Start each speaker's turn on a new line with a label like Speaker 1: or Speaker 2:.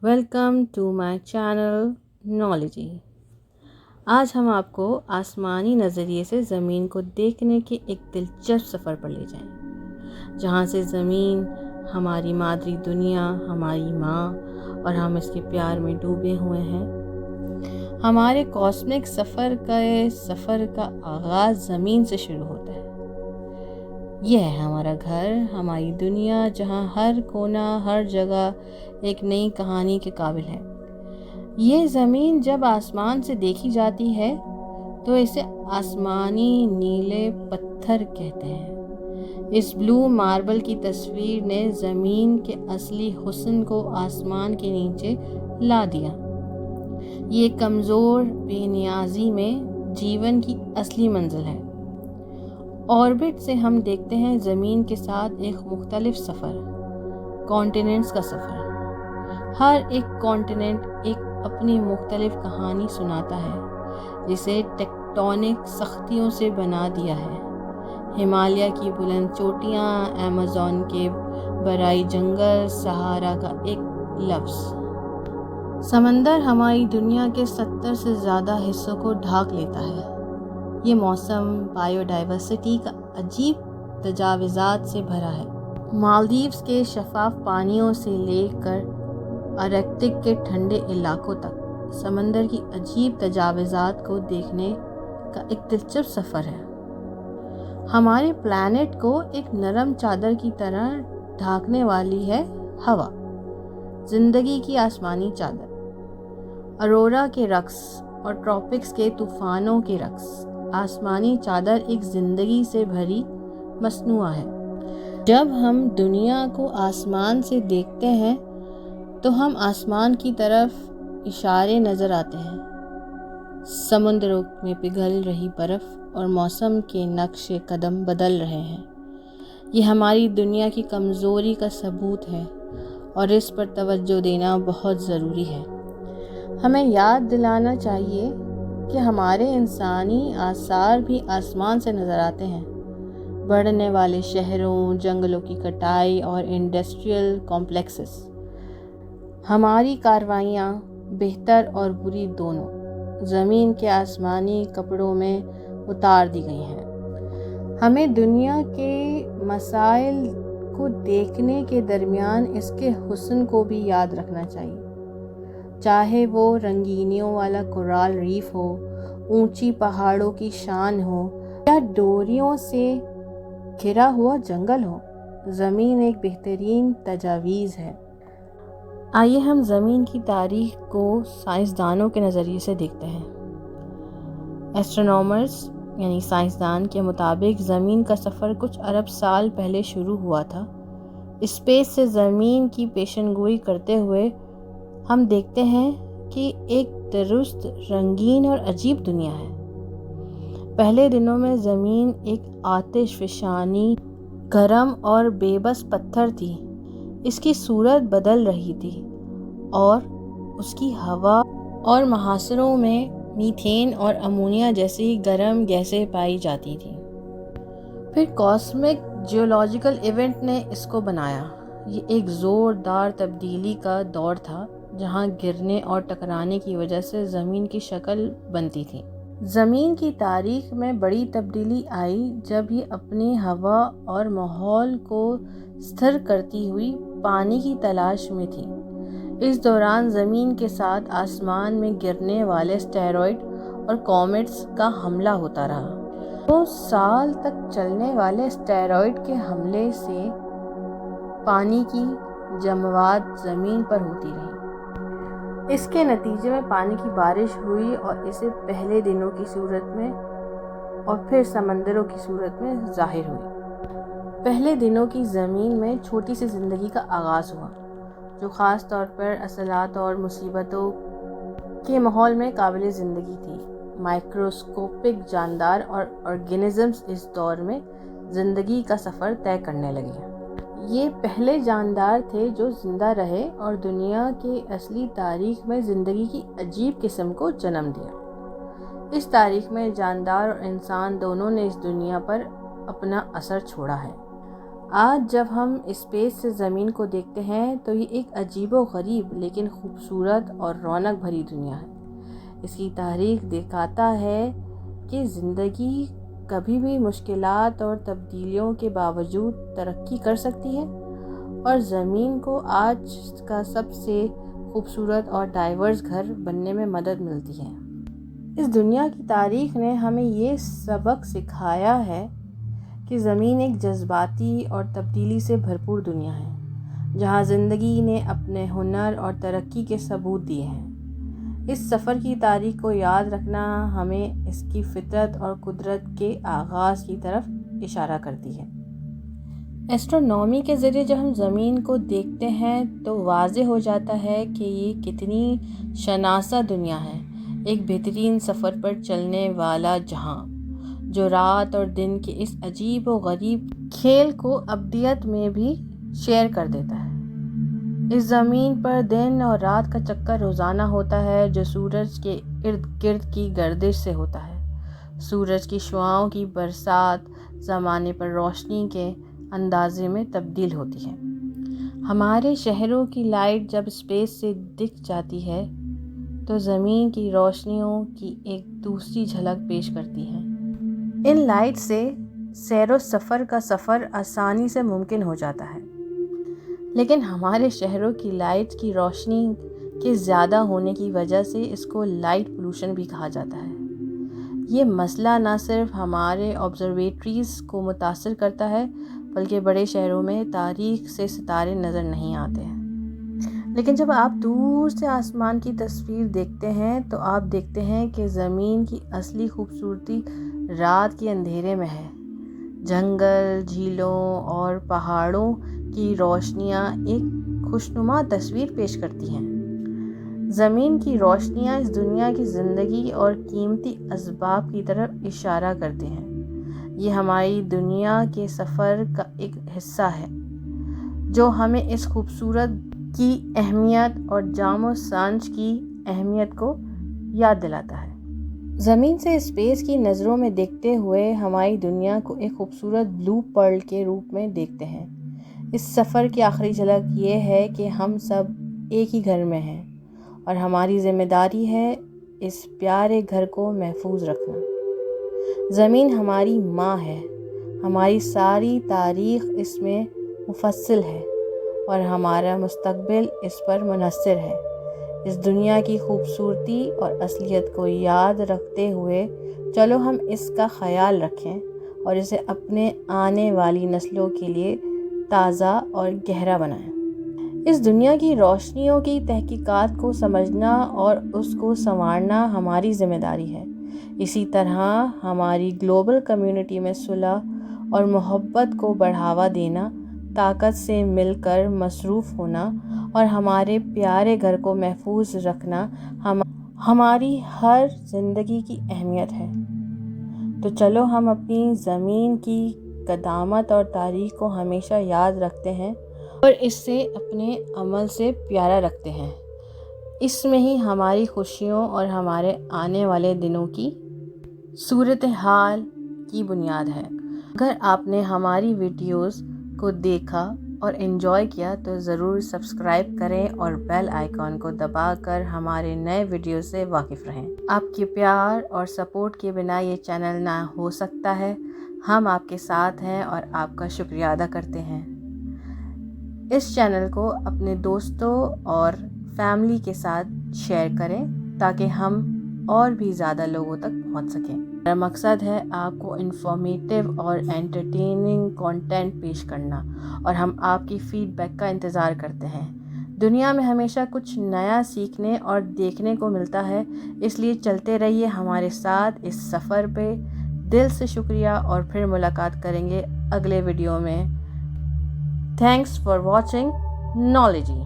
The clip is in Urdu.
Speaker 1: ویلکم ٹو مائی چینل نالوجی۔ آج ہم آپ کو آسمانی نظریے سے زمین کو دیکھنے کے ایک دلچسپ سفر پر لے جائیں، جہاں سے زمین ہماری مادری دنیا، ہماری ماں اور ہم اس کے پیار میں ڈوبے ہوئے ہیں۔ ہمارے کاسمک سفر کا آغاز زمین سے شروع ہوتا ہے۔ یہ ہے ہمارا گھر، ہماری دنیا، جہاں ہر کونا، ہر جگہ ایک نئی کہانی کے قابل ہے۔ یہ زمین جب آسمان سے دیکھی جاتی ہے تو اسے آسمانی نیلے پتھر کہتے ہیں۔ اس بلو ماربل کی تصویر نے زمین کے اصلی حسن کو آسمان کے نیچے لا دیا۔ یہ کمزور بے نیازی میں جیون کی اصلی منزل ہے۔ آربٹ سے ہم دیکھتے ہیں زمین کے ساتھ ایک مختلف سفر، کانٹیننٹس کا سفر۔ ہر ایک کانٹیننٹ ایک اپنی مختلف کہانی سناتا ہے، جسے ٹیکٹونک سختیوں سے بنا دیا ہے۔ ہمالیہ کی بلند چوٹیاں، ایمیزون کے برائی جنگل، صحارا کا ایک لفظ سمندر ہماری دنیا کے 70 سے زیادہ حصوں کو ڈھانک لیتا ہے۔ یہ موسم بائیو ڈائیورسٹی کا عجیب تجاوزات سے بھرا ہے۔ مالدیوز کے شفاف پانیوں سے لے کر آرکٹک کے ٹھنڈے علاقوں تک سمندر کی عجیب تجاوزات کو دیکھنے کا ایک دلچسپ سفر ہے۔ ہمارے پلانٹ کو ایک نرم چادر کی طرح ڈھانکنے والی ہے ہوا، زندگی کی آسمانی چادر۔ اورورا کے رقص اور ٹراپکس کے طوفانوں کے رقص، آسمانی چادر ایک زندگی سے بھری مصنوعہ ہے۔ جب ہم دنیا کو آسمان سے دیکھتے ہیں تو ہم آسمان کی طرف اشارے نظر آتے ہیں، سمندروں میں پگھل رہی برف اور موسم کے نقش قدم بدل رہے ہیں۔ یہ ہماری دنیا کی کمزوری کا ثبوت ہے اور اس پر توجہ دینا بہت ضروری ہے۔ ہمیں یاد دلانا چاہیے کہ ہمارے انسانی آثار بھی آسمان سے نظر آتے ہیں۔ بڑھنے والے شہروں، جنگلوں کی کٹائی اور انڈسٹریل کمپلیکسز، ہماری کارروائیاں بہتر اور بری دونوں زمین کے آسمانی کپڑوں میں اتار دی گئی ہیں۔ ہمیں دنیا کے مسائل کو دیکھنے کے درمیان اس کے حسن کو بھی یاد رکھنا چاہیے، چاہے وہ رنگینیوں والا کورال ریف ہو، اونچی پہاڑوں کی شان ہو یا ڈوریوں سے گھرا ہوا جنگل ہو۔ زمین ایک بہترین تجاویز ہے۔ آئیے ہم زمین کی تاریخ کو سائنسدانوں کے نظریے سے دیکھتے ہیں۔ ایسٹرونامرز یعنی سائنسدان کے مطابق زمین کا سفر کچھ ارب سال پہلے شروع ہوا تھا۔ اسپیس سے زمین کی پیشن گوئی کرتے ہوئے ہم دیکھتے ہیں کہ ایک درست، رنگین اور عجیب دنیا ہے۔ پہلے دنوں میں زمین ایک آتش فشانی، گرم اور بے بس پتھر تھی۔ اس کی صورت بدل رہی تھی اور اس کی ہوا اور محاصروں میں میتھین اور امونیا جیسی گرم گیسیں پائی جاتی تھیں۔ پھر کاسمک جیولوجیکل ایونٹ نے اس کو بنایا۔ یہ ایک زوردار تبدیلی کا دور تھا، جہاں گرنے اور ٹکرانے کی وجہ سے زمین کی شکل بنتی تھی۔ زمین کی تاریخ میں بڑی تبدیلی آئی جب یہ اپنی ہوا اور ماحول کو ستھر کرتی ہوئی پانی کی تلاش میں تھی۔ اس دوران زمین کے ساتھ آسمان میں گرنے والے اسٹیرائڈ اور کومیٹس کا حملہ ہوتا رہا۔ 2 سال تک چلنے والے اسٹیرائڈ کے حملے سے پانی کی جماوٹ زمین پر ہوتی رہی۔ اس کے نتیجے میں پانی کی بارش ہوئی اور اسے پہلے دنوں کی صورت میں اور پھر سمندروں کی صورت میں ظاہر ہوئی۔ پہلے دنوں کی زمین میں چھوٹی سی زندگی کا آغاز ہوا، جو خاص طور پر اصلاحات اور مصیبتوں کے ماحول میں قابل زندگی تھی۔ مائکروسکوپک جاندار اور آرگینزمز اس دور میں زندگی کا سفر طے کرنے لگے۔ یہ پہلے جاندار تھے جو زندہ رہے اور دنیا کے اصلی تاریخ میں زندگی کی عجیب قسم کو جنم دیا۔ اس تاریخ میں جاندار اور انسان دونوں نے اس دنیا پر اپنا اثر چھوڑا ہے۔ آج جب ہم اسپیس سے زمین کو دیکھتے ہیں تو یہ ایک عجیب و غریب لیکن خوبصورت اور رونق بھری دنیا ہے۔ اس کی تاریخ دکھاتا ہے کہ زندگی کبھی بھی مشکلات اور تبدیلیوں کے باوجود ترقی کر سکتی ہے، اور زمین کو آج کا سب سے خوبصورت اور ڈائیورس گھر بننے میں مدد ملتی ہے۔ اس دنیا کی تاریخ نے ہمیں یہ سبق سکھایا ہے کہ زمین ایک جذباتی اور تبدیلی سے بھرپور دنیا ہے، جہاں زندگی نے اپنے ہنر اور ترقی کے ثبوت دیے ہیں۔ اس سفر کی تاریخ کو یاد رکھنا ہمیں اس کی فطرت اور قدرت کے آغاز کی طرف اشارہ کرتی ہے۔ ایسٹرونومی کے ذریعے جب ہم زمین کو دیکھتے ہیں تو واضح ہو جاتا ہے کہ یہ کتنی شناسا دنیا ہے، ایک بہترین سفر پر چلنے والا جہاں جو رات اور دن کے اس عجیب و غریب کھیل کو ابدیت میں بھی شیئر کر دیتا ہے۔ اس زمین پر دن اور رات کا چکر روزانہ ہوتا ہے، جو سورج کے ارد گرد کی گردش سے ہوتا ہے۔ سورج کی شعاؤں کی برسات زمانے پر روشنی کے اندازے میں تبدیل ہوتی ہے۔ ہمارے شہروں کی لائٹ جب اسپیس سے دکھ جاتی ہے تو زمین کی روشنیوں کی ایک دوسری جھلک پیش کرتی ہے۔ ان لائٹ سے سیر و سفر کا سفر آسانی سے ممکن ہو جاتا ہے، لیکن ہمارے شہروں کی لائٹ کی روشنی کے زیادہ ہونے کی وجہ سے اس کو لائٹ پولوشن بھی کہا جاتا ہے۔ یہ مسئلہ نہ صرف ہمارے آبزرویٹریز کو متاثر کرتا ہے، بلکہ بڑے شہروں میں تاریک سے ستارے نظر نہیں آتے ہیں۔ لیکن جب آپ دور سے آسمان کی تصویر دیکھتے ہیں تو آپ دیکھتے ہیں کہ زمین کی اصلی خوبصورتی رات کے اندھیرے میں ہے۔ جنگل، جھیلوں اور پہاڑوں کی روشنیاں ایک خوشنما تصویر پیش کرتی ہیں۔ زمین کی روشنیاں اس دنیا کی زندگی اور قیمتی اسباب کی طرف اشارہ کرتے ہیں۔ یہ ہماری دنیا کے سفر کا ایک حصہ ہے، جو ہمیں اس خوبصورت کی اہمیت اور جام و سانچ کی اہمیت کو یاد دلاتا ہے۔ زمین سے اسپیس کی نظروں میں دیکھتے ہوئے ہماری دنیا کو ایک خوبصورت بلو پرل کے روپ میں دیکھتے ہیں۔ اس سفر کی آخری جھلک یہ ہے کہ ہم سب ایک ہی گھر میں ہیں، اور ہماری ذمہ داری ہے اس پیارے گھر کو محفوظ رکھنا۔ زمین ہماری ماں ہے، ہماری ساری تاریخ اس میں مفصل ہے، اور ہمارا مستقبل اس پر منحصر ہے۔ اس دنیا کی خوبصورتی اور اصلیت کو یاد رکھتے ہوئے چلو ہم اس کا خیال رکھیں اور اسے اپنے آنے والی نسلوں کے لیے تازہ اور گہرا بنائیں۔ اس دنیا کی روشنیوں کی تحقیقات کو سمجھنا اور اس کو سنوارنا ہماری ذمہ داری ہے۔ اسی طرح ہماری گلوبل کمیونٹی میں صلح اور محبت کو بڑھاوا دینا، طاقت سے مل کر مصروف ہونا اور ہمارے پیارے گھر کو محفوظ رکھنا ہماری ہر زندگی کی اہمیت ہے۔ تو چلو ہم اپنی زمین کی قدامت اور تاریخ کو ہمیشہ یاد رکھتے ہیں اور اس سے اپنے عمل سے پیارا رکھتے ہیں۔ اس میں ہی ہماری خوشیوں اور ہمارے آنے والے دنوں کی صورتحال کی بنیاد ہے۔ اگر آپ نے ہماری ویڈیوز کو دیکھا اور انجوائے کیا تو ضرور سبسکرائب کریں اور بیل آئیکن کو دبا کر ہمارے نئے ویڈیو سے واقف رہیں۔ آپ کے پیار اور سپورٹ کے بنا یہ چینل نہ ہو سکتا ہے۔ ہم آپ کے ساتھ ہیں اور آپ کا شکریہ ادا کرتے ہیں۔ اس چینل کو اپنے دوستوں اور فیملی کے ساتھ شیئر کریں تاکہ ہم اور بھی زیادہ لوگوں تک پہنچ سکیں۔ میرا مقصد ہے آپ کو انفارمیٹیو اور انٹرٹیننگ کنٹینٹ پیش کرنا، اور ہم آپ کی فیڈ بیک کا انتظار کرتے ہیں۔ دنیا میں ہمیشہ کچھ نیا سیکھنے اور دیکھنے کو ملتا ہے، اس لیے چلتے رہیے ہمارے ساتھ اس سفر پہ۔ دل سے شکریہ، اور پھر ملاقات کریں گے اگلے ویڈیو میں۔ Thanks for watching نالوجی۔